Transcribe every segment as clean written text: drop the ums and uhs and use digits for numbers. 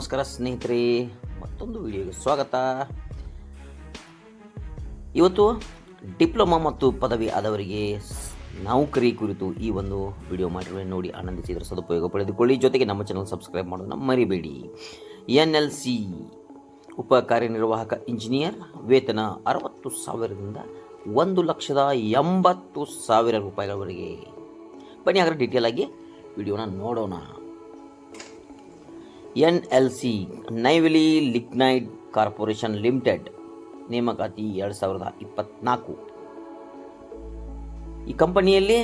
ನಮಸ್ಕಾರ ಸ್ನೇಹಿತರೆ, ಮತ್ತೊಂದು ವಿಡಿಯೋಗೆ ಸ್ವಾಗತ. ಇವತ್ತು ಡಿಪ್ಲೊಮಾ ಮತ್ತು ಪದವಿ ಆದವರಿಗೆ ನೌಕರಿ ಕುರಿತು ಈ ಒಂದು ವಿಡಿಯೋ ಮಾಡಿರುವೆ. ನೋಡಿ ಆನಂದಿಸಿದರೆ ಸದುಪಯೋಗ ಪಡೆದುಕೊಳ್ಳಿ. ಜೊತೆಗೆ ನಮ್ಮ ಚಾನಲ್ ಸಬ್ಸ್ಕ್ರೈಬ್ ಮಾಡೋದನ್ನು ಮರಿಬೇಡಿ. NLC ಉಪ ಕಾರ್ಯನಿರ್ವಾಹಕ ಇಂಜಿನಿಯರ್ ವೇತನ 60,000ದಿಂದ 1,80,000 ರೂಪಾಯಿಗಳವರೆಗೆ. ಬನ್ನಿ ಹಾಗಾದ್ರೆ ಡೀಟೇಲ್ ಆಗಿ ವಿಡಿಯೋನ ನೋಡೋಣ. NLC ನೈವಿಲಿ ಲಿಗ್ನೈಟ್ ಕಾರ್ಪೊರೇಷನ್ ಲಿಮಿಟೆಡ್ ನೇಮಕಾತಿ 2024. ಈ ಕಂಪನಿಯಲ್ಲಿ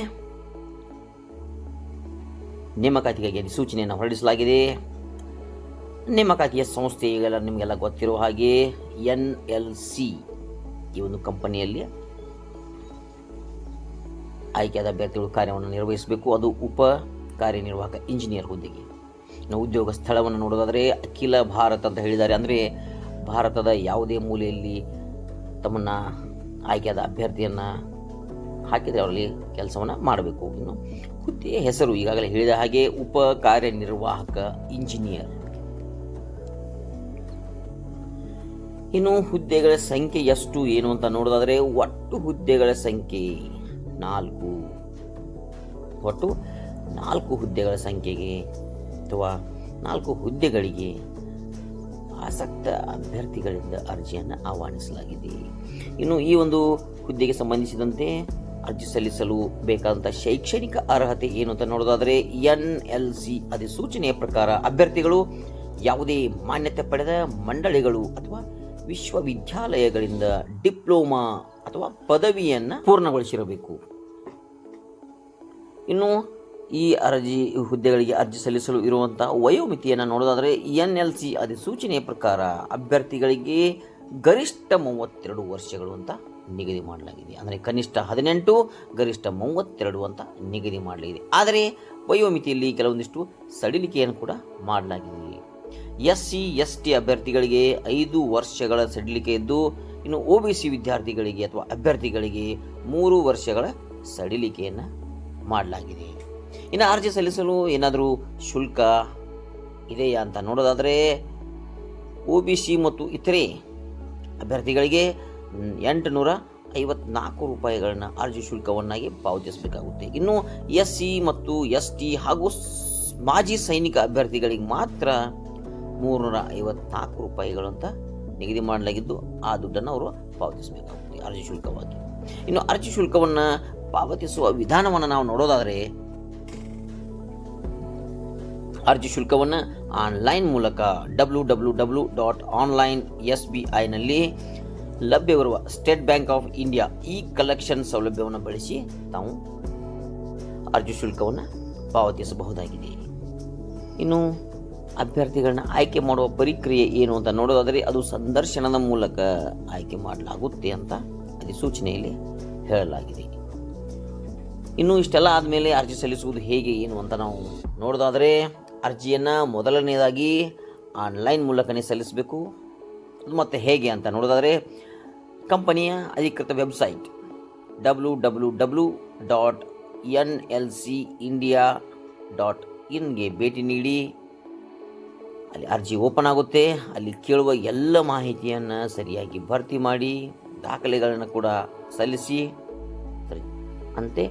ನೇಮಕಾತಿಗಾಗಿ ಅಧಿಸೂಚನೆಯನ್ನು ಹೊರಡಿಸಲಾಗಿದೆ. ನೇಮಕಾತಿಯ ಸಂಸ್ಥೆ ಈಗೆಲ್ಲ ನಿಮಗೆಲ್ಲ ಗೊತ್ತಿರೋ ಹಾಗೆ NLC ಈ ಒಂದು ಕಂಪನಿಯಲ್ಲಿ ಆಯ್ಕೆಯಾದ ಅಭ್ಯರ್ಥಿಗಳು ಕಾರ್ಯವನ್ನು ನಿರ್ವಹಿಸಬೇಕು. ಅದು ಉಪ ಕಾರ್ಯನಿರ್ವಾಹಕ ಇಂಜಿನಿಯರ್ ಹುದ್ದೆಗೆ. ನಾವು ಉದ್ಯೋಗ ಸ್ಥಳವನ್ನು ನೋಡೋದಾದರೆ ಅಖಿಲ ಭಾರತ ಅಂತ ಹೇಳಿದ್ದಾರೆ. ಅಂದರೆ ಭಾರತದ ಯಾವುದೇ ಮೂಲೆಯಲ್ಲಿ ತಮ್ಮನ್ನು ಆಯ್ಕೆಯಾದ ಅಭ್ಯರ್ಥಿಯನ್ನು ಹಾಕಿದರೆ ಅವರಲ್ಲಿ ಕೆಲಸವನ್ನು ಮಾಡಬೇಕು. ಇನ್ನು ಹುದ್ದೆಯ ಹೆಸರು ಈಗಾಗಲೇ ಹೇಳಿದ ಹಾಗೆ ಉಪ ಕಾರ್ಯನಿರ್ವಾಹಕ ಇಂಜಿನಿಯರ್. ಇನ್ನು ಹುದ್ದೆಗಳ ಸಂಖ್ಯೆ ಎಷ್ಟು ಏನು ಅಂತ ನೋಡೋದಾದರೆ ಒಟ್ಟು ಹುದ್ದೆಗಳ ಸಂಖ್ಯೆ 4. ಒಟ್ಟು 4 ಹುದ್ದೆಗಳ ಸಂಖ್ಯೆಗೆ ಅಥವಾ 4 ಹುದ್ದೆಗಳಿಗೆ ಆಸಕ್ತ ಅಭ್ಯರ್ಥಿಗಳಿಂದ ಅರ್ಜಿಯನ್ನು ಆಹ್ವಾನಿಸಲಾಗಿದೆ. ಇನ್ನು ಈ ಒಂದು ಹುದ್ದೆಗೆ ಸಂಬಂಧಿಸಿದಂತೆ ಅರ್ಜಿ ಸಲ್ಲಿಸಲು ಬೇಕಾದಂಥ ಶೈಕ್ಷಣಿಕ ಅರ್ಹತೆ ಏನು ಅಂತ ನೋಡೋದಾದರೆ NLC ಅಧಿಸೂಚನೆಯ ಪ್ರಕಾರ ಅಭ್ಯರ್ಥಿಗಳು ಯಾವುದೇ ಮಾನ್ಯತೆ ಪಡೆದ ಮಂಡಳಿಗಳು ಅಥವಾ ವಿಶ್ವವಿದ್ಯಾಲಯಗಳಿಂದ ಡಿಪ್ಲೊಮಾ ಅಥವಾ ಪದವಿಯನ್ನು ಪೂರ್ಣಗೊಳಿಸಿರಬೇಕು. ಇನ್ನು ಈ ಹುದ್ದೆಗಳಿಗೆ ಅರ್ಜಿ ಸಲ್ಲಿಸಲು ಇರುವಂಥ ವಯೋಮಿತಿಯನ್ನು ನೋಡೋದಾದರೆ NLC ಅಧಿಸೂಚನೆಯ ಪ್ರಕಾರ ಅಭ್ಯರ್ಥಿಗಳಿಗೆ ಗರಿಷ್ಠ 32 ವರ್ಷಗಳು ಅಂತ ನಿಗದಿ ಮಾಡಲಾಗಿದೆ. ಅಂದರೆ ಕನಿಷ್ಠ 18, ಗರಿಷ್ಠ 32 ಅಂತ ನಿಗದಿ ಮಾಡಲಾಗಿದೆ. ಆದರೆ ವಯೋಮಿತಿಯಲ್ಲಿ ಕೆಲವೊಂದಿಷ್ಟು ಸಡಿಲಿಕೆಯನ್ನು ಕೂಡ ಮಾಡಲಾಗಿದೆ. SC ST ಅಭ್ಯರ್ಥಿಗಳಿಗೆ 5 ವರ್ಷಗಳ ಸಡಿಲಿಕೆ ಇದ್ದು, ಇನ್ನು OBC ವಿದ್ಯಾರ್ಥಿಗಳಿಗೆ ಅಥವಾ ಅಭ್ಯರ್ಥಿಗಳಿಗೆ 3 ವರ್ಷಗಳ ಸಡಿಲಿಕೆಯನ್ನು ಮಾಡಲಾಗಿದೆ. ಇನ್ನು ಅರ್ಜಿ ಸಲ್ಲಿಸಲು ಏನಾದರೂ ಶುಲ್ಕ ಇದೆಯಾ ಅಂತ ನೋಡೋದಾದರೆ OBC ಮತ್ತು ಇತರೆ ಅಭ್ಯರ್ಥಿಗಳಿಗೆ 854 ರೂಪಾಯಿಗಳನ್ನು ಅರ್ಜಿ ಶುಲ್ಕವನ್ನಾಗಿ ಪಾವತಿಸಬೇಕಾಗುತ್ತೆ. ಇನ್ನು SC ಮತ್ತು ST ಹಾಗೂ ಮಾಜಿ ಸೈನಿಕ ಅಭ್ಯರ್ಥಿಗಳಿಗೆ ಮಾತ್ರ 354 ರೂಪಾಯಿಗಳು ಅಂತ ನಿಗದಿ ಮಾಡಲಾಗಿದ್ದು, ಆ ದುಡ್ಡನ್ನು ಅವರು ಪಾವತಿಸಬೇಕಾಗುತ್ತೆ ಅರ್ಜಿ ಶುಲ್ಕವಾಗಿ. ಇನ್ನು ಅರ್ಜಿ ಶುಲ್ಕವನ್ನು ಪಾವತಿಸುವ ವಿಧಾನವನ್ನು ನಾವು ನೋಡೋದಾದರೆ ಅರ್ಜಿ ಶುಲ್ಕವನ್ನು ಆನ್ಲೈನ್ ಮೂಲಕ www.onlinesbi.ನಲ್ಲಿ ಲಭ್ಯವಿರುವ state bank of India collection ಸೌಲಭ್ಯವನ್ನು ಬಳಸಿ ತಾವು ಅರ್ಜಿ ಶುಲ್ಕವನ್ನು ಪಾವತಿಸಬಹುದಾಗಿದೆ. ಇನ್ನು ಅಭ್ಯರ್ಥಿಗಳನ್ನ ಆಯ್ಕೆ ಮಾಡುವ ಪ್ರಕ್ರಿಯೆ ಏನು ಅಂತ ನೋಡೋದಾದರೆ ಅದು ಸಂದರ್ಶನದ ಮೂಲಕ ಆಯ್ಕೆ ಮಾಡಲಾಗುತ್ತೆ ಅಂತ ಅಧಿಸೂಚನೆಯಲ್ಲಿ ಹೇಳಲಾಗಿದೆ. ಇನ್ನು ಇಷ್ಟೆಲ್ಲ ಆದಮೇಲೆ ಅರ್ಜಿ ಸಲ್ಲಿಸುವುದು ಹೇಗೆ ಏನು ಅಂತ ನಾವು ನೋಡೋದಾದರೆ ಅರ್ಜಿಯನ್ನು ಮೊದಲನೇದಾಗಿ ಆನ್ಲೈನ್ ಮೂಲಕನೇ ಸಲ್ಲಿಸಬೇಕು. ಮತ್ತು ಹೇಗೆ ಅಂತ ನೋಡೋದಾದರೆ ಕಂಪನಿಯ ಅಧಿಕೃತ ವೆಬ್ಸೈಟ್ www.nlcindia.in ಭೇಟಿ ನೀಡಿ ಅಲ್ಲಿ ಅರ್ಜಿ ಓಪನ್ ಆಗುತ್ತೆ. ಅಲ್ಲಿ ಕೇಳುವ ಎಲ್ಲ ಮಾಹಿತಿಯನ್ನು ಸರಿಯಾಗಿ ಭರ್ತಿ ಮಾಡಿ ದಾಖಲೆಗಳನ್ನು ಕೂಡ ಸಲ್ಲಿಸಿ ಅಂತೆ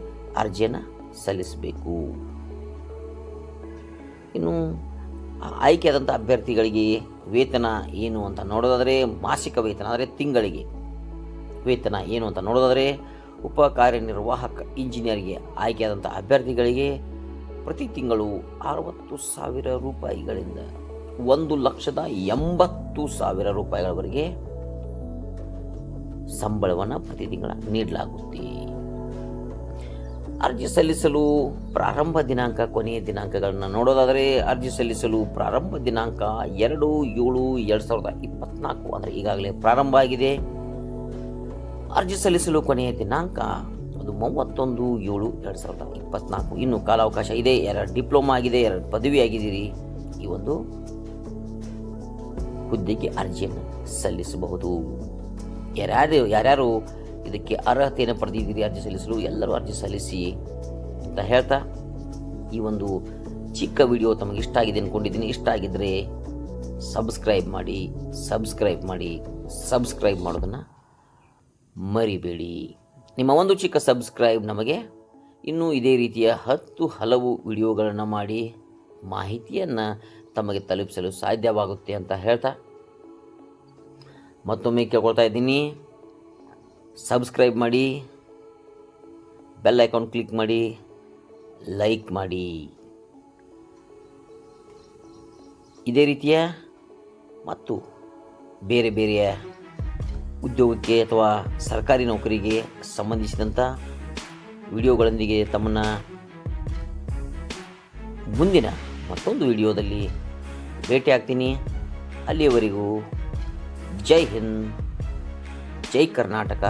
ಅರ್ಜಿಯನ್ನು ಸಲ್ಲಿಸಬೇಕು. ಇನ್ನು ಆಯ್ಕೆಯಾದಂಥ ಅಭ್ಯರ್ಥಿಗಳಿಗೆ ವೇತನ ಏನು ಅಂತ ನೋಡೋದಾದರೆ ಮಾಸಿಕ ವೇತನ ಅಂದರೆ ತಿಂಗಳಿಗೆ ವೇತನ ಏನು ಅಂತ ನೋಡೋದಾದರೆ ಉಪ ಕಾರ್ಯನಿರ್ವಾಹಕ ಇಂಜಿನಿಯರ್ಗೆ ಆಯ್ಕೆಯಾದಂಥ ಅಭ್ಯರ್ಥಿಗಳಿಗೆ ಪ್ರತಿ ತಿಂಗಳು 60,000 ರೂಪಾಯಿಗಳಿಂದ 1,80,000 ರೂಪಾಯಿಗಳವರೆಗೆ ಸಂಬಳವನ್ನು ಪ್ರತಿ ತಿಂಗಳ ನೀಡಲಾಗುತ್ತೆ. ಅರ್ಜಿ ಸಲ್ಲಿಸಲು ಪ್ರಾರಂಭ ದಿನಾಂಕ ಕೊನೆಯ ದಿನಾಂಕಗಳನ್ನು ನೋಡೋದಾದರೆ ಅರ್ಜಿ ಸಲ್ಲಿಸಲು ಪ್ರಾರಂಭ ದಿನಾಂಕ 2/7/2024 ಅಂದರೆ ಈಗಾಗಲೇ ಪ್ರಾರಂಭ ಆಗಿದೆ. ಅರ್ಜಿ ಸಲ್ಲಿಸಲು ಕೊನೆಯ ದಿನಾಂಕ ಅದು 31/7/2024. ಇನ್ನು ಕಾಲಾವಕಾಶ ಇದೆ. 2 ಡಿಪ್ಲೊಮಾ ಆಗಿದೆ, 2 ಪದವಿ ಆಗಿದ್ದೀರಿ, ಈ ಒಂದು ಹುದ್ದೆಗೆ ಅರ್ಜಿಯನ್ನು ಸಲ್ಲಿಸಬಹುದು. ಯಾರ್ಯಾರು ಇದಕ್ಕೆ ಅರ್ಹತೆಯನ್ನು ಪಡೆದಿದ್ದೀರಿ ಅರ್ಜಿ ಸಲ್ಲಿಸಲು ಎಲ್ಲರೂ ಅರ್ಜಿ ಸಲ್ಲಿಸಿ ಅಂತ ಹೇಳ್ತಾ ಈ ಒಂದು ಚಿಕ್ಕ ವಿಡಿಯೋ ತಮಗೆ ಇಷ್ಟ ಆಗಿದೆ ಅಂದ್ಕೊಂಡಿದ್ದೀನಿ. ಇಷ್ಟ ಆಗಿದ್ದರೆ ಸಬ್ಸ್ಕ್ರೈಬ್ ಮಾಡಿ ಸಬ್ಸ್ಕ್ರೈಬ್ ಮಾಡೋದನ್ನು ಮರಿಬೇಡಿ. ನಿಮ್ಮ ಒಂದು ಚಿಕ್ಕ ಸಬ್ಸ್ಕ್ರೈಬ್ ನಮಗೆ ಇನ್ನೂ ಇದೇ ರೀತಿಯ ಹಲವು ವಿಡಿಯೋಗಳನ್ನು ಮಾಡಿ ಮಾಹಿತಿಯನ್ನು ತಮಗೆ ತಲುಪಿಸಲು ಸಾಧ್ಯವಾಗುತ್ತೆ ಅಂತ ಹೇಳ್ತಾ ಮತ್ತೊಮ್ಮೆ ಕೇಳ್ಕೊಳ್ತಾ ಇದ್ದೀನಿ, ಸಬ್ಸ್ಕ್ರೈಬ್ ಮಾಡಿ, ಬೆಲ್ ಐಕಾನ್ ಕ್ಲಿಕ್ ಮಾಡಿ, ಲೈಕ್ ಮಾಡಿ. ಇದೇ ರೀತಿಯ ಮತ್ತು ಬೇರೆ ಬೇರೆಯ ಉದ್ಯೋಗಕ್ಕೆ ಅಥವಾ ಸರ್ಕಾರಿ ನೌಕರಿಗೆ ಸಂಬಂಧಿಸಿದಂಥ ವಿಡಿಯೋಗಳೊಂದಿಗೆ ತಮ್ಮನ್ನು ಮುಂದಿನ ಮತ್ತೊಂದು ವಿಡಿಯೋದಲ್ಲಿ ಭೇಟಿ ಆಗ್ತೀನಿ. ಅಲ್ಲಿಯವರೆಗೂ ಜೈ ಹಿಂದ್, ಜೈ ಕರ್ನಾಟಕ,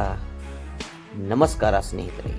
ನಮಸ್ಕಾರ ಸ್ನೇಹಿತರೆ.